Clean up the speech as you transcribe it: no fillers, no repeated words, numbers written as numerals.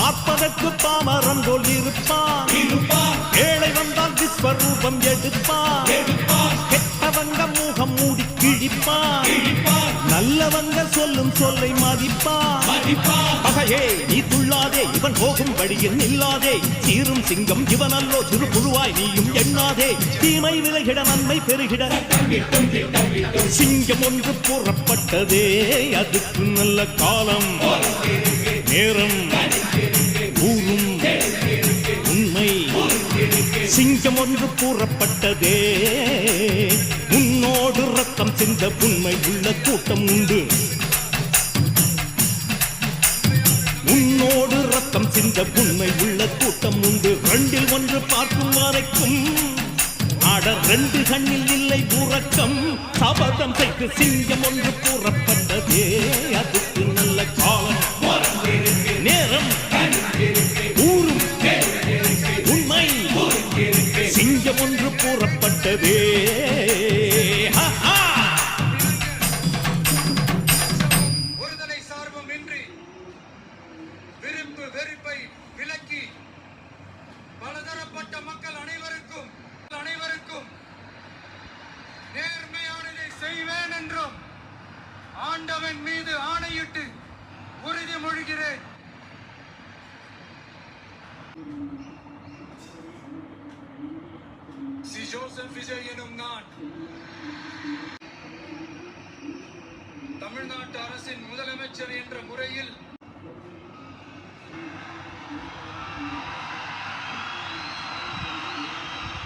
பார்ப்பதற்கு பாமரன் போல் இருப்பான். ஏழை வந்தால் விஸ்வரூபம் எடுப்பான். கெட்டவங்க முகம் மூடி கிழிப்பான். நல்லவங்க சொல்லும் சொல்லை மதிப்பான். பகையே நீ துள்ளாதே, இவன் போகும் வழியில் நில்லாதே. சீரும் சிங்கம் இவன் அல்லோ, சிறு புழுவாய் நீயும் எண்ணாதே. தீமை விலகிட நன்மை பெருகிட சிங்கம் ஒன்று புறப்பட்டதே. அதுக்கு நல்ல காலம் நேரம் ஊரும் உண்மை. சிங்கம் ஒன்று கூறப்பட்டதே. உன்னோடு ரத்தம் சிந்த உண்மை உள்ள கூட்டம் உண்டு. உன்னோடு ரத்தம் சிந்த உண்மை உள்ள கூட்டம் உண்டு. ரெண்டில் ஒன்று பார்க்கும் வரைக்கும் ஆட ரெண்டு கண்ணில் இல்லை உறக்கம். சபதம் செய்து சிங்கம் ஒன்று கூறப்பட்டதே. அதுக்கு நல்ல காலம் நேரம் ஊரும் உண்மை. சிங்கம் ஒன்று கூறப்பட்டதே. ஒருதலை சார்பும் இன்றி விருப்பு வெறுப்பை விலக்கி பலதரப்பட்ட மக்கள் அனைவருக்கும் நேர்மையானதை செய்வேன் என்றும் ஆண்டவன் மீது ஆணையிட்டு உறுதிமொழிகிறேன். சி ஜோசப் விஜய் எனும் நான் தமிழ்நாட்டு அரசின் முதலமைச்சர் என்ற முறையில்